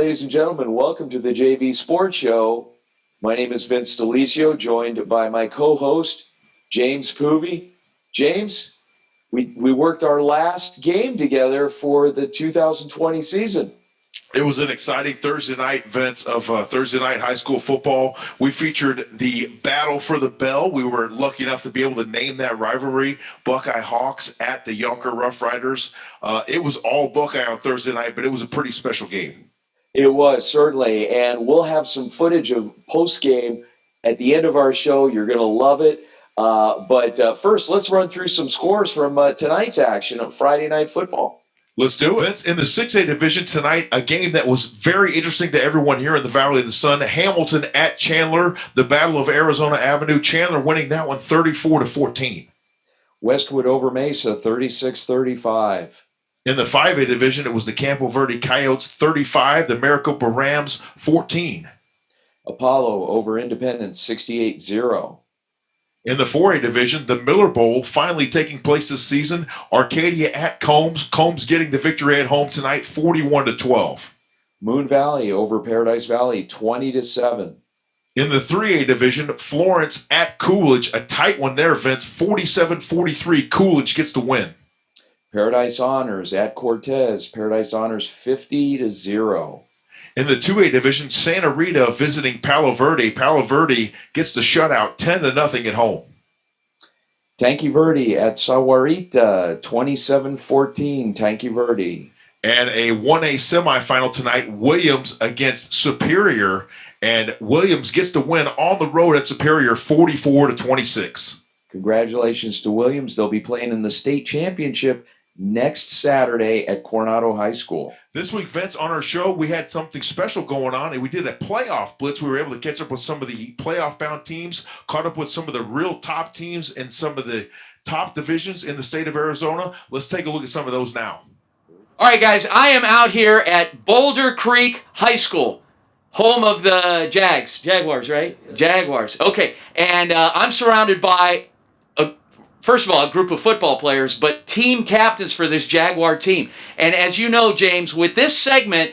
ladies and gentlemen. Welcome to the JV Sports Show. My name is Vince Delisio, joined by my co-host, James Poovey. James, we worked our last game together for the 2020 season. It was an exciting Thursday night, Vince, of Thursday night high school football. We featured the Battle for the Bell. We were lucky enough to be able to name that rivalry, Buckeye Hawks at the Yonker Rough Riders. It was all Buckeye on Thursday night, but it was a pretty special game. It was, certainly, and we'll have some footage of post-game at the end of our show. You're going to love it. But first, let's run through some scores from tonight's action on Friday Night Football. Let's do it. Vince, in the 6A division tonight, a game that was very interesting to everyone here in the Valley of the Sun. Hamilton at Chandler, the Battle of Arizona Avenue. Chandler winning that one 34-14. Westwood over Mesa, 36-35. In the 5A division, it was the Campo Verde Coyotes 35, the Maricopa Rams 14. Apollo over Independence, 68-0. In the 4A division, the Miller Bowl finally taking place this season. Arcadia at Combs. Combs getting the victory at home tonight, 41-12. Moon Valley over Paradise Valley, 20-7. In the 3A division, Florence at Coolidge, a tight one there, Vince, 47-43. Coolidge gets the win. Paradise Honors at Cortez. Paradise Honors 50-0. In the 2A division, Santa Rita visiting Palo Verde. Palo Verde gets the shutout 10-0 at home. Tanque Verde at Saguarita, 27-14. Tanque Verde. And a 1A semifinal tonight, Williams against Superior. And Williams gets the win on the road at Superior, 44-26. Congratulations to Williams. They'll be playing in the state championship next Saturday at Coronado High School. This week, Vince, on our show, we had something special going on, and we did a playoff blitz. We were able to catch up with some of the playoff-bound teams, caught up with some of the real top teams in some of the top divisions in the state of Arizona. Let's take a look at some of those now. All right, guys, I am out here at Boulder Creek High School, home of the Jaguars, right? Yes. Jaguars. Okay, and I'm surrounded by first of all, a group of football players, but team captains for this Jaguar team. And as you know, James, with this segment,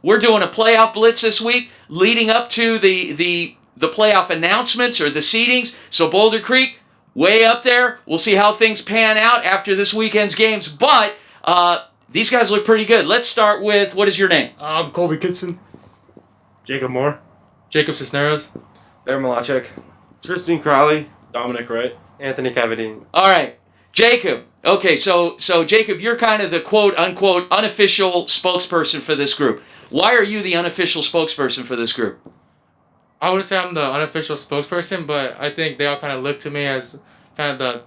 we're doing a playoff blitz this week, leading up to the playoff announcements or the seedings. So Boulder Creek, way up there. We'll see how things pan out after this weekend's games. But these guys look pretty good. Let's start with, what is your name? I'm Colby Kitson. Jacob Moore. Jacob Cisneros. There, Milacek. Tristan Crowley. Dominic Wright. Antony Cavadini. All right, Jacob. Okay, so Jacob, you're kind of the quote-unquote unofficial spokesperson for this group. Why are you the unofficial spokesperson for this group? I wouldn't say I'm the unofficial spokesperson, but I think they all kind of look to me as kind of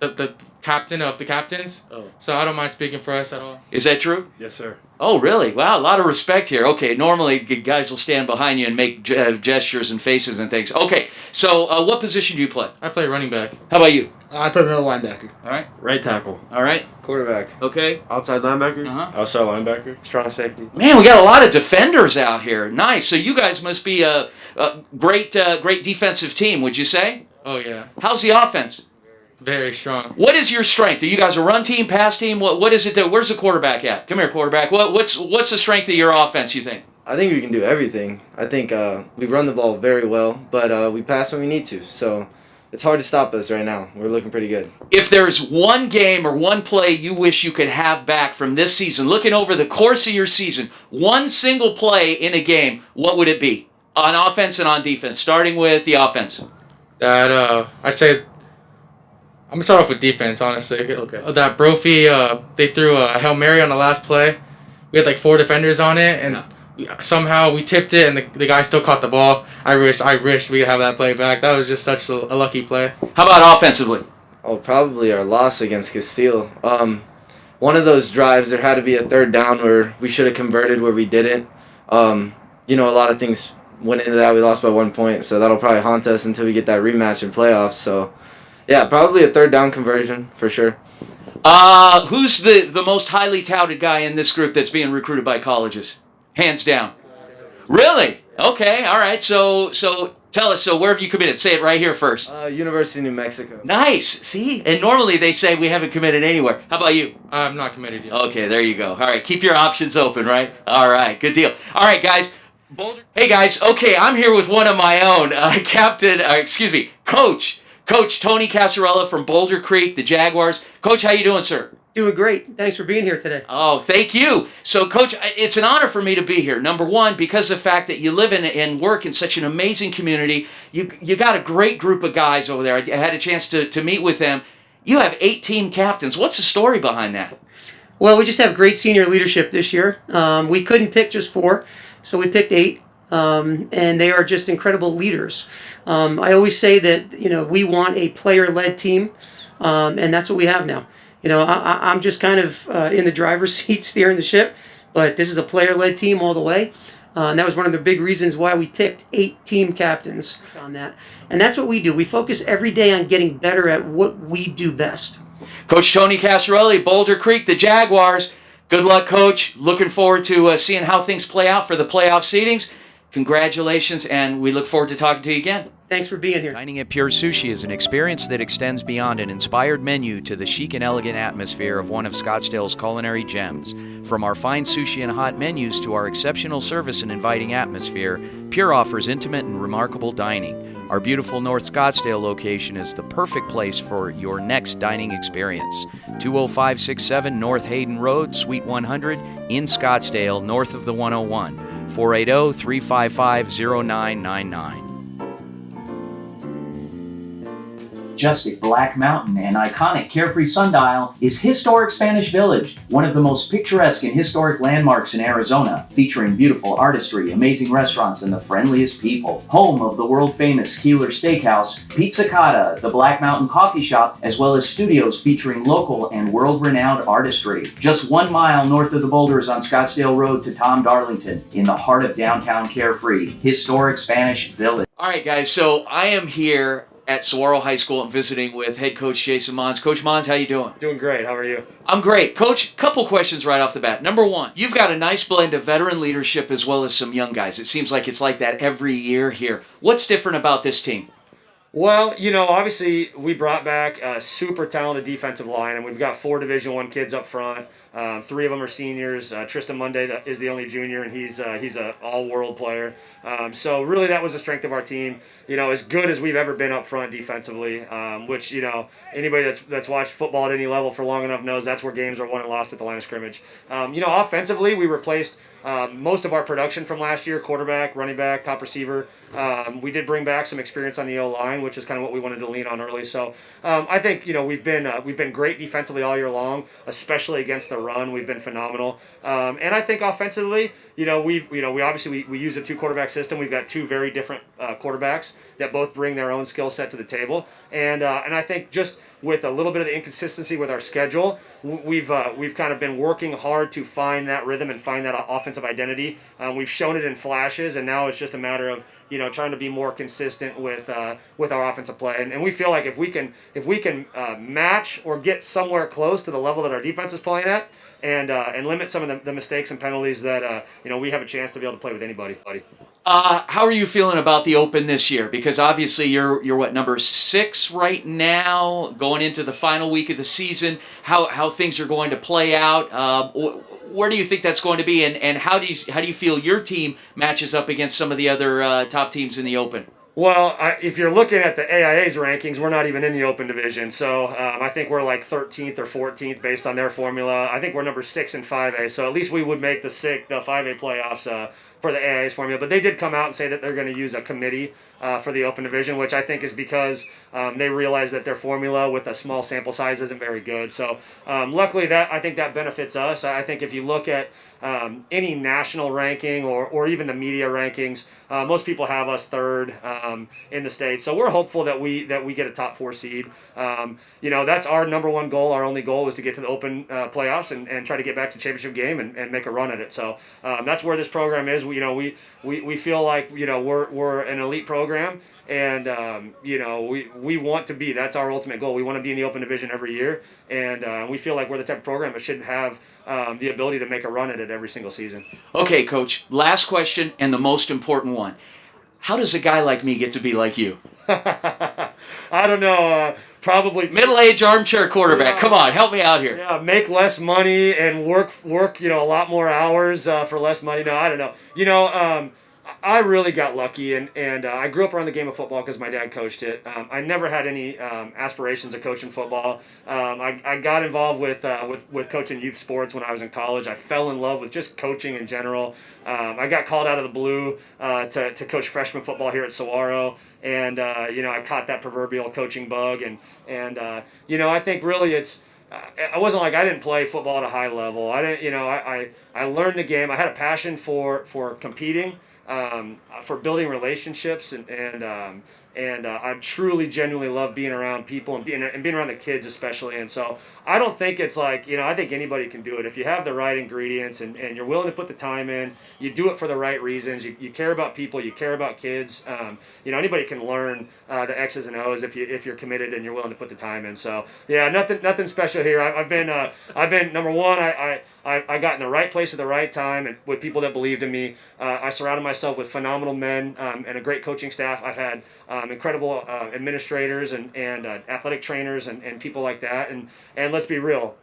the captain of the captains. Oh. So I don't mind speaking for us at all. Is that true? Yes, sir. Oh, really? Wow, a lot of respect here. Okay, normally guys will stand behind you and make gestures and faces and things. Okay, so what position do you play? I play running back. How about you? I play middle linebacker. All right. Right tackle. All right. Quarterback. Okay. Outside linebacker. Uh-huh. Outside linebacker. Strong safety. Man, we got a lot of defenders out here. Nice. So you guys must be a great defensive team, would you say? Oh, yeah. How's the offense? Very strong. What is your strength? Are you guys a run team, pass team? What is it? Where's the quarterback at? Come here, quarterback. What's the strength of your offense, you think? I think we can do everything. I think we run the ball very well, but we pass when we need to. So it's hard to stop us right now. We're looking pretty good. If there's one game or one play you wish you could have back from this season, looking over the course of your season, one single play in a game, what would it be? On offense and on defense, starting with the offense. I say I'm going to start off with defense, honestly. Okay. That Brophy, they threw a Hail Mary on the last play. We had like 4 defenders on it, and somehow we tipped it, and the guy still caught the ball. I wish we could have that play back. That was just such a lucky play. How about offensively? Oh, probably our loss against Castile. One of those drives, there had to be a third down where we should have converted where we didn't. A lot of things went into that. We lost by 1 point, so that'll probably haunt us until we get that rematch in playoffs. So, yeah, probably a third down conversion for sure. Who's the most highly touted guy in this group that's being recruited by colleges? Hands down. Really? Okay, all right. So Tell us, so where have you committed? Say it right here first. University of New Mexico. Nice. See? And normally they say we haven't committed anywhere. How about you? I'm not committed yet. Okay, there you go. All right, keep your options open, right? All right, good deal. All right, guys. Boulder. Hey, guys. Okay, I'm here with one of my own, Coach Tony Casarella from Boulder Creek, the Jaguars. Coach, how you doing, sir? Doing great. Thanks for being here today. Oh, thank you. So, Coach, it's an honor for me to be here. Number one, because of the fact that you live in and work in such an amazing community. You got a great group of guys over there. I had a chance to meet with them. You have 8 team captains. What's the story behind that? Well, we just have great senior leadership this year. We couldn't pick just 4, so we picked 8, and they are just incredible leaders. I always say that we want a player-led team, and that's what we have now. I'm just kind of in the driver's seat steering the ship, but this is a player-led team all the way. And that was one of the big reasons why we picked 8 team captains on that. And that's what we do. We focus every day on getting better at what we do best. Coach Tony Casarelli, Boulder Creek, the Jaguars. Good luck, Coach. Looking forward to seeing how things play out for the playoff seedings. Congratulations, and we look forward to talking to you again. Thanks for being here. Dining at Pure Sushi is an experience that extends beyond an inspired menu to the chic and elegant atmosphere of one of Scottsdale's culinary gems. From our fine sushi and hot menus to our exceptional service and inviting atmosphere, Pure offers intimate and remarkable dining. Our beautiful North Scottsdale location is the perfect place for your next dining experience. 20567 North Hayden Road, Suite 100, in Scottsdale, north of the 101. 480-355-0999. Majestic Black Mountain and iconic Carefree Sundial is historic Spanish Village, one of the most picturesque and historic landmarks in Arizona, featuring beautiful artistry, amazing restaurants, and the friendliest people. Home of the world-famous Keeler Steakhouse, Pizza Cotta, the Black Mountain Coffee Shop, as well as studios featuring local and world-renowned artistry. Just 1 mile north of the Boulders on Scottsdale Road to Tom Darlington, in the heart of downtown Carefree, historic Spanish Village. All right, guys, so I am here at Saguaro High School. I'm visiting with head coach Jason Mons. Coach Mons, how you doing? Doing great. How are you? I'm great. Coach, couple questions right off the bat. Number one, you've got a nice blend of veteran leadership as well as some young guys. It seems like it's like that every year here. What's different about this team? Well, obviously we brought back a super talented defensive line, and we've got 4 Division I kids up front. 3 of them are seniors. Tristan Monday is the only junior, and he's an all-world player. So really that was the strength of our team. As good as we've ever been up front defensively, which, anybody that's watched football at any level for long enough knows that's where games are won and lost at the line of scrimmage. Offensively, we replaced most of our production from last year: quarterback, running back, top receiver. We did bring back some experience on the O-line, which is kind of what we wanted to lean on early. So I think we've been great defensively all year long, especially against the run. We've been phenomenal, and I think offensively, we obviously use a 2-quarterback system. We've got 2 very different quarterbacks that both bring their own skill set to the table, and I think just with a little bit of the inconsistency with our schedule, we've kind of been working hard to find that rhythm and find that offensive identity. We've shown it in flashes, and now it's just a matter of trying to be more consistent with our offensive play. And we feel like if we can match or get somewhere close to the level that our defense is playing at, and limit some of the mistakes and penalties that we have a chance to be able to play with anybody. How are you feeling about the Open this year? Because obviously you're what, number 6 right now, going into the final week of the season. How things are going to play out? Where do you think that's going to be, and how do you feel your team matches up against some of the other top teams in the Open? Well, if you're looking at the AIA's rankings, we're not even in the Open division. So I think we're like 13th or 14th based on their formula. I think we're number 6 in 5A. So at least we would make the 5A playoffs for the AIA's formula. But they did come out and say that they're going to use a committee for the Open division, which I think is because they realize that their formula with a small sample size isn't very good. So luckily, I think that benefits us. I think if you look at any national ranking or even the media rankings, most people have us 3rd in the state. So we're hopeful that we get a top 4 seed. That's our number one goal. Our only goal is to get to the Open playoffs and try to get back to championship game and make a run at it. So that's where this program is. We feel like we're an elite program, and we want to be. That's our ultimate goal. We want to be in the Open division every year, and we feel like we're the type of program that should have the ability to make a run at it every single season. Okay, Coach, last question and the most important one. how does a guy like me get to be like you? I don't know. Probably Middle-aged armchair quarterback. Come on, help me out here. Yeah, make less money and work, a lot more hours for less money. No, I don't know. I really got lucky, and I grew up around the game of football because my dad coached it. I never had any aspirations of coaching football. I got involved with coaching youth sports when I was in college. I fell in love with just coaching in general. I got called out of the blue to coach freshman football here at Saguaro, and I caught that proverbial coaching bug, and I think really it's. I wasn't like I didn't play football at a high level. I didn't, I learned the game. I had a passion for competing. For building relationships and I truly genuinely love being around people and being around the kids especially. And so I don't think it's like, I think anybody can do it if you have the right ingredients and you're willing to put the time in. You do it for the right reasons. You care about people. You care about kids. Anybody can learn the X's and O's if you're committed and you're willing to put the time in. So yeah, nothing special here. I've been number one. I got in the right place at the right time and with people that believed in me. I surrounded myself with phenomenal men and a great coaching staff. I've had incredible administrators and athletic trainers and people like that. And let's be real,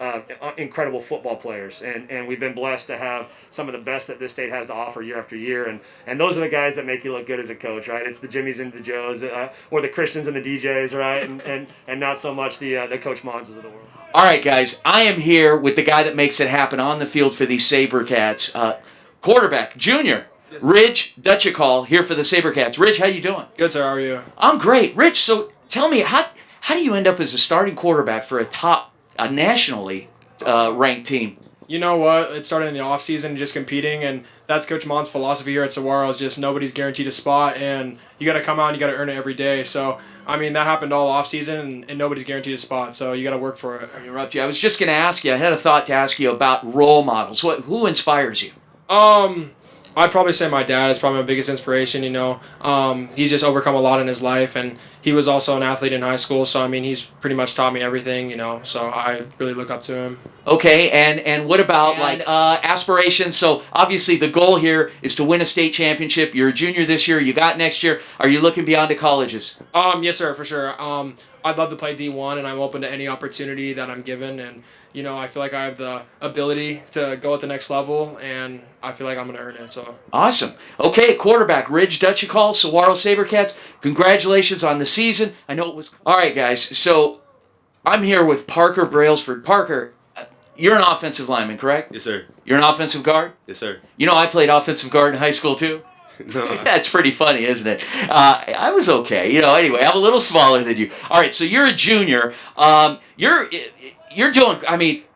incredible football players. And we've been blessed to have some of the best that this state has to offer year after year. And those are the guys that make you look good as a coach, right? It's the Jimmies and the Joes or the Christians and the DJs, right? And not so much the Coach Monzes of the world. All right, guys, I am here with the guy that makes it happen on the field for these Sabercats. Quarterback, junior, Rich Docekal, here for the Sabercats. Rich, how you doing? Good, sir. How are you? I'm great. Rich, so tell me, how do you end up as a starting quarterback for a nationally ranked team? You know what? It started in the offseason, just competing, and that's Coach Mon's philosophy here at Saguaro is just nobody's guaranteed a spot, and you got to come out and you got to earn it every day. So, that happened all offseason, and nobody's guaranteed a spot, so you got to work for it. I interrupt you. I was just going to ask you, I had a thought to ask you about role models. Who inspires you? I'd probably say my dad is probably my biggest inspiration, He's just overcome a lot in his life, and he was also an athlete in high school, so, he's pretty much taught me everything, so I really look up to him. Okay, and what about, aspirations? So, obviously, the goal here is to win a state championship. You're a junior this year. You got next year. Are you looking beyond to colleges? Yes, sir, for sure. I'd love to play D1, and I'm open to any opportunity that I'm given, and, I feel like I have the ability to go at the next level, and I feel like I'm going to earn it. So awesome. Okay, quarterback, Ridge Docekal, Saguaro Sabercats. Congratulations on the season. I know it was... All right, guys, so I'm here with Parker Brailsford. Parker, you're an offensive lineman, correct? Yes, sir. You're an offensive guard? Yes, sir. I played offensive guard in high school, too. No. That's pretty funny, isn't it? I was okay. Anyway, I'm a little smaller than you. All right, so you're a junior. You're doing,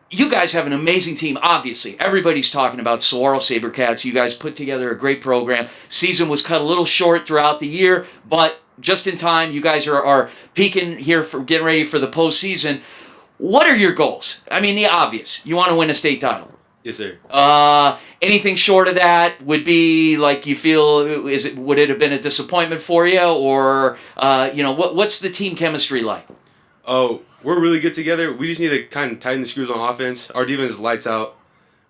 you guys have an amazing team, obviously. Everybody's talking about Saguaro Sabercats. You guys put together a great program. Season was cut a little short throughout the year, but just in time, you guys are peaking here for getting ready for the postseason. What are your goals? The obvious. You want to win a state title. Yes, sir. Anything short of that would be like you feel, would it have been a disappointment for you? Or, what's the team chemistry like? Oh, we're really good together. We just need to kind of tighten the screws on offense. Our defense is lights out.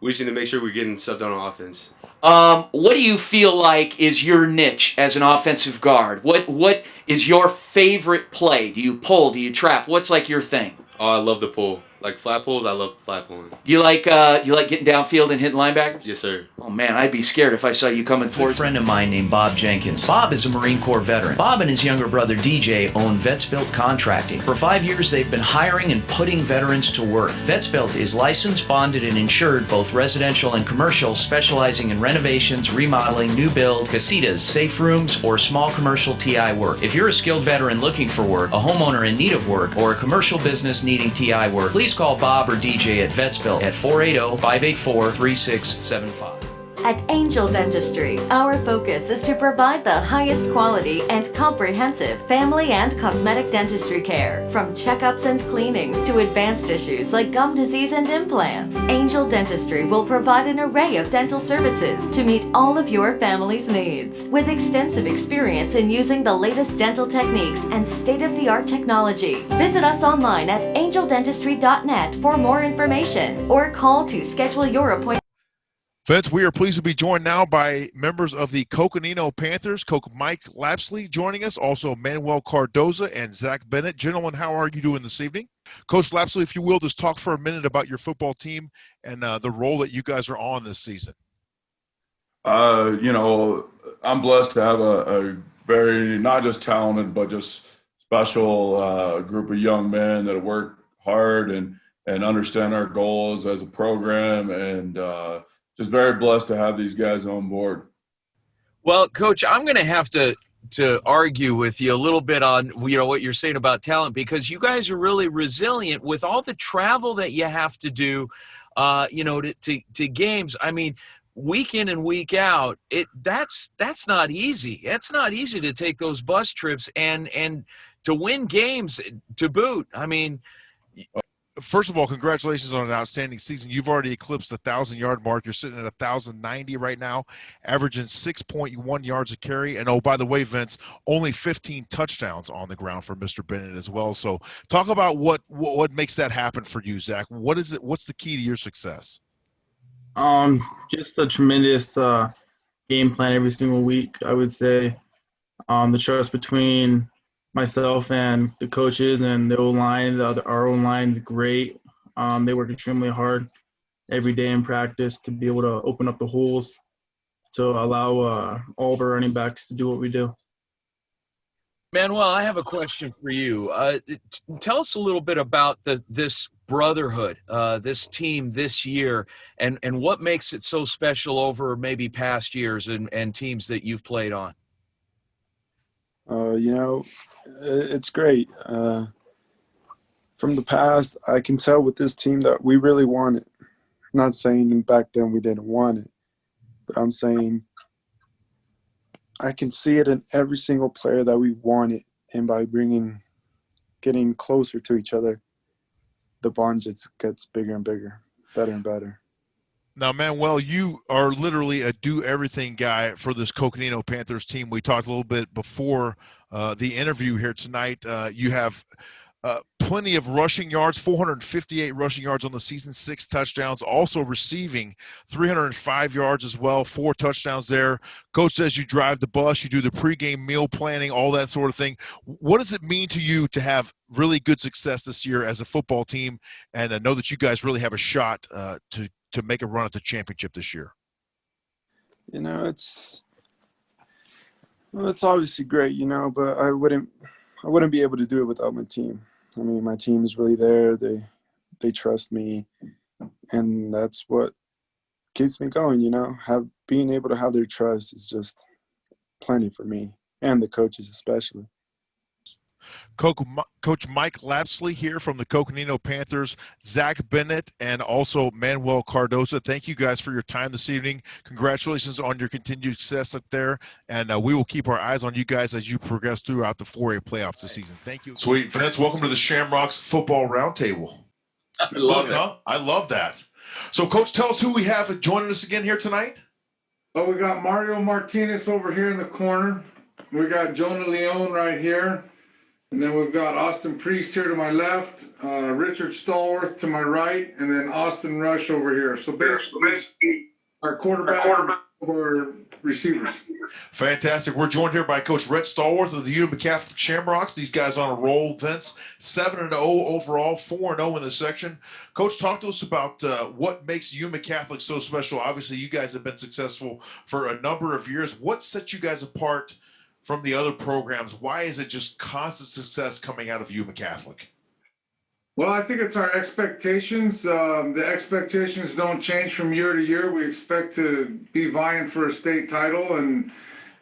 We just need to make sure we're getting stuff done on offense. What do you feel like is your niche as an offensive guard? What is your favorite play? Do you pull? Do you trap? What's like your thing? Oh, I love the pull. Like flat pulls, I love flat pulling. You like getting downfield and hitting linebackers? Yes, sir. Oh man, I'd be scared if I saw you coming towards. A friend of mine named Bob Jenkins. Bob is a Marine Corps veteran. Bob and his younger brother DJ own Vets Built Contracting. For 5 years, they've been hiring and putting veterans to work. Vets Built is licensed, bonded, and insured, both residential and commercial, specializing in renovations, remodeling, new build, casitas, safe rooms, or small commercial TI work. If you're a skilled veteran looking for work, a homeowner in need of work, or a commercial business needing TI work, please call Bob or DJ at Vets Built at 480-584-3675. At Angel Dentistry, our focus is to provide the highest quality and comprehensive family and cosmetic dentistry care. From checkups and cleanings to advanced issues like gum disease and implants, Angel Dentistry will provide an array of dental services to meet all of your family's needs. With extensive experience in using the latest dental techniques and state-of-the-art technology, visit us online at angeldentistry.net for more information or call to schedule your appointment. Vince, we are pleased to be joined now by members of the Coconino Panthers, Coach Mike Lapsley joining us, also Manuel Cardoza and Zach Bennett. Gentlemen, how are you doing this evening? Coach Lapsley, if you will, just talk for a minute about your football team and the role that you guys are on this season. I'm blessed to have a very, not just talented, but just special group of young men that work hard and understand our goals as a program, and just very blessed to have these guys on board. Well, Coach, I'm going to have to argue with you a little bit on what you're saying about talent, because you guys are really resilient with all the travel that you have to do, to games. I mean, week in and week out, that's not easy. It's not easy to take those bus trips and to win games to boot. I mean, first of all, congratulations on an outstanding season. You've already eclipsed the 1,000-yard mark. You're sitting at 1,090 right now, averaging 6.1 yards a carry. And, oh, by the way, Vince, only 15 touchdowns on the ground for Mr. Bennett as well. So talk about what makes that happen for you, Zach. What is it? What's the key to your success? Just a tremendous game plan every single week, I would say. The trust between myself and the coaches and the O-line, our O-line is great. They work extremely hard every day in practice to be able to open up the holes to allow all of our running backs to do what we do. Manuel, I have a question for you. Tell us a little bit about this brotherhood, this team this year, and what makes it so special over maybe past years and teams that you've played on. It's great. From the past, I can tell with this team that we really want it. I'm not saying back then we didn't want it, but I'm saying I can see it in every single player that we want it, and by getting closer to each other, the bond just gets bigger and bigger, better and better. Now, Manuel, you are literally a do-everything guy for this Coconino Panthers team. We talked a little bit before the interview here tonight. You have plenty of rushing yards, 458 rushing yards on the season, 6 touchdowns, also receiving 305 yards as well, 4 touchdowns there. Coach says you drive the bus, you do the pregame meal planning, all that sort of thing. What does it mean to you to have really good success this year as a football team, and know that you guys really have a shot to make a run at the championship this year? It's obviously great, but I wouldn't be able to do it without my team. I mean, my team is really there. They trust me, and that's what keeps me going, being able to have their trust is just plenty for me and the coaches especially. Coach Mike Lapsley here from the Coconino Panthers, Zach Bennett, and also Manuel Cardoza. Thank you guys for your time this evening. Congratulations on your continued success up there, and we will keep our eyes on you guys as you progress throughout the 4A playoffs this season. Thank you. Sweet. Vince, welcome to the Shamrocks Football Roundtable. I love it. Huh? I love that. So, Coach, tell us who we have joining us again here tonight. Oh, we got Mario Martinez over here in the corner. We got Jonah Leon right here. And then we've got Austin Priest here to my left, Richard Stallworth to my right, and then Austin Rush over here. So basically, our quarterback or receivers. Fantastic. We're joined here by Coach Rhett Stallworth of the Utica Catholic Shamrocks. These guys on a roll, Vince. 7-0 overall, 4-0 in the section. Coach, talk to us about what makes Utica Catholic so special. Obviously, you guys have been successful for a number of years. What sets you guys apart from the other programs? Why is it just constant success coming out of Utica Catholic? Well, I think it's our expectations. The expectations don't change from year to year. We expect to be vying for a state title, and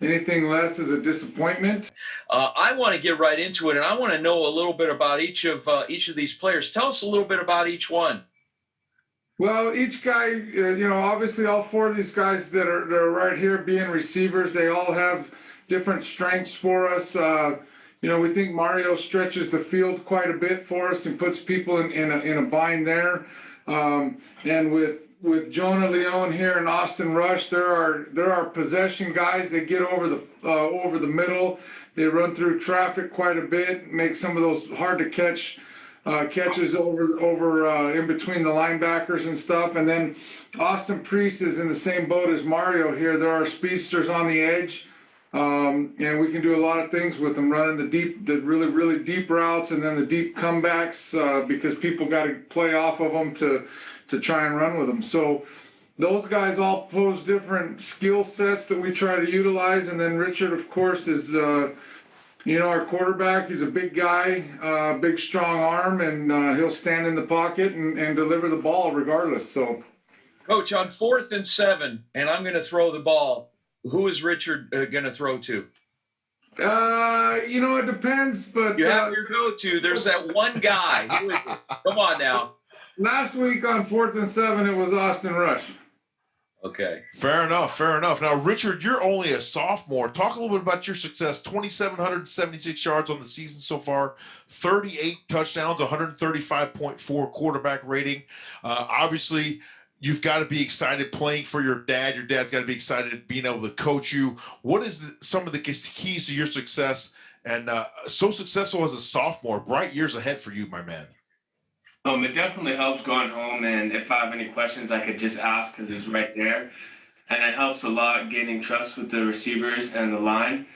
anything less is a disappointment. I want to get right into it, and I want to know a little bit about each of these players. Tell us a little bit about each one. Well, each guy, obviously all 4 of these guys that are right here being receivers, they all have different strengths for us. We think Mario stretches the field quite a bit for us and puts people in a bind there. And with Jonah Leon here and Austin Rush, there are possession guys that get over the middle. They run through traffic quite a bit, make some of those hard to catch catches over in between the linebackers and stuff. And then Austin Priest is in the same boat as Mario here. There are speedsters on the edge. And we can do a lot of things with them, running the really, really deep routes and then the deep comebacks because people got to play off of them to try and run with them. So those guys all pose different skill sets that we try to utilize. And then Richard, of course, is, our quarterback. He's a big guy, big, strong arm, and he'll stand in the pocket and deliver the ball regardless. So, Coach, on 4th and 7, and I'm going to throw the ball. Who is Richard going to throw to? It depends, but you have your go-to. There's that one guy. Who is it? Come on now. Last week on 4th and 7, it was Austin Rush. Okay. Fair enough. Now, Richard, you're only a sophomore. Talk a little bit about your success. 2,776 yards on the season so far, 38 touchdowns, 135.4 quarterback rating. Obviously, you've got to be excited playing for your dad. Your dad's got to be excited being able to coach you. What is some of the keys to your success? And so successful as a sophomore, bright years ahead for you, my man. It definitely helps going home, and if I have any questions, I could just ask because it's right there. And it helps a lot gaining trust with the receivers and the line.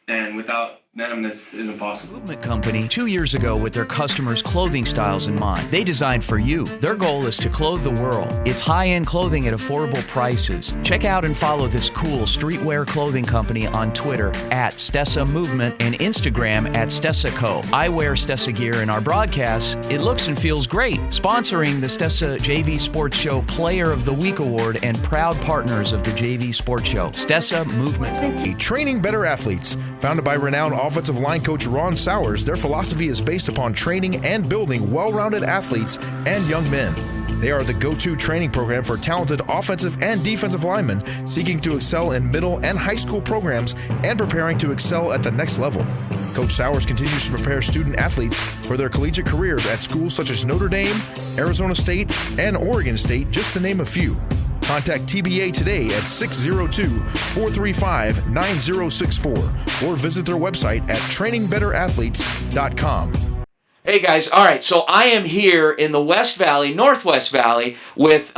And without them, this isn't possible. Movement Company, 2 years ago, with their customers' clothing styles in mind, they designed for you. Their goal is to clothe the world. It's high-end clothing at affordable prices. Check out and follow this cool streetwear clothing company on Twitter at Stessa Movement and Instagram at Stessaco. I wear Stessa gear in our broadcasts. It looks and feels great. Sponsoring the Stessa JV Sports Show Player of the Week Award and proud partners of the JV Sports Show. Stessa Movement. Training better athletes. Founded by renowned offensive line coach Ron Sowers, their philosophy is based upon training and building well-rounded athletes and young men. They are the go-to training program for talented offensive and defensive linemen seeking to excel in middle and high school programs and preparing to excel at the next level. Coach Sowers continues to prepare student athletes for their collegiate careers at schools such as Notre Dame, Arizona State, and Oregon State, just to name a few. Contact TBA today at 602-435-9064 or visit their website at trainingbetterAthletes.com. Hey guys, all right, so I am here in the West Valley, Northwest Valley, with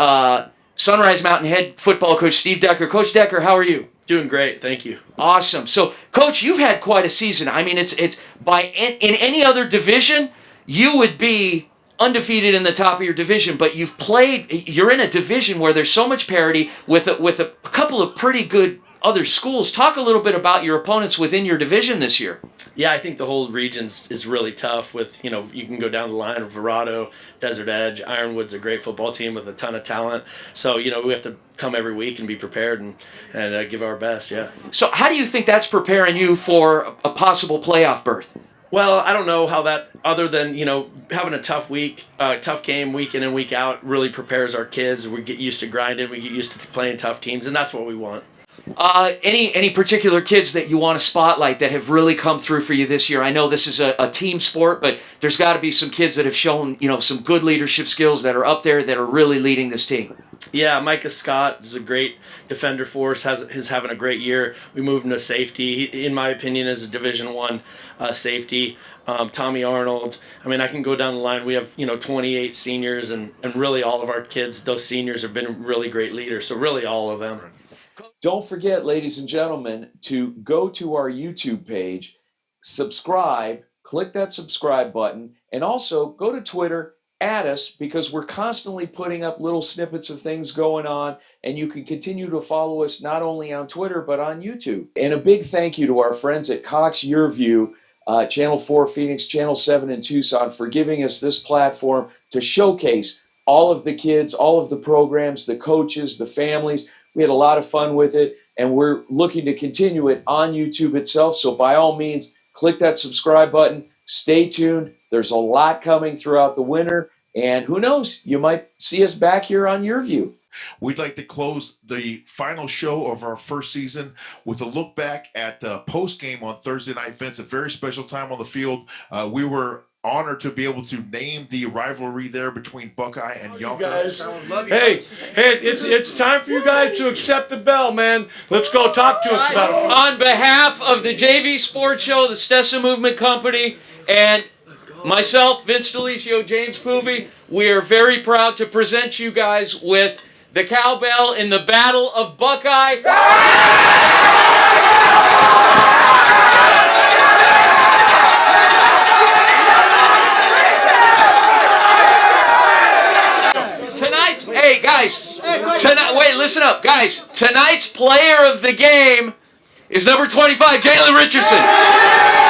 Sunrise Mountain head football coach Steve Decker. Coach Decker, how are you? Doing great, thank you. Awesome. So, Coach, you've had quite a season. I mean, it's in any other division, you would be undefeated in the top of your division, but you're in a division where there's so much parity with a couple of pretty good other schools. Talk a little bit about your opponents within your division this year. Yeah, I think the whole region is really tough with, you can go down the line of Verado, Desert Edge, Ironwood's a great football team with a ton of talent. So, we have to come every week and be prepared and give our best, yeah. So how do you think that's preparing you for a possible playoff berth? Well, I don't know how that, other than, having a tough game week in and week out really prepares our kids. We get used to grinding, we get used to playing tough teams, and that's what we want. Any particular kids that you want to spotlight that have really come through for you this year? I know this is a team sport, but there's got to be some kids that have shown, some good leadership skills that are up there that are really leading this team. Yeah, Micah Scott is a great defender for us, is having a great year. We moved him to safety. He, in my opinion, is a Division I safety. Tommy Arnold. I mean, I can go down the line. We have, 28 seniors, and really all of our kids, those seniors have been really great leaders, so really all of them. Don't forget, ladies and gentlemen, to go to our YouTube page, subscribe, click that subscribe button, and also go to Twitter, add us, because we're constantly putting up little snippets of things going on, and you can continue to follow us not only on Twitter, but on YouTube. And a big thank you to our friends at Cox YurView, Channel 4 Phoenix, Channel 7 in Tucson, for giving us this platform to showcase all of the kids, all of the programs, the coaches, the families. We had a lot of fun with it, and we're looking to continue it on YouTube itself. So by all means, click that subscribe button. Stay tuned. There's a lot coming throughout the winter, and who knows, you might see us back here on YurView. We'd like to close the final show of our first season with a look back at Postgame on Thursday night, Vince. A very special time on the field. We were honored to be able to name the rivalry there between Buckeye and Yonkers. Hey, it's time for you guys to accept the bell, man. Let's go talk to us about it. On behalf of the JV Sports Show, the Stessa Movement Company, and myself, Vince Delisio, James Poovey, we are very proud to present you guys with the cowbell in the Battle of Buckeye. Tonight's, hey guys, wait, listen up, guys. Tonight's player of the game is number 25, Jalen Richardson.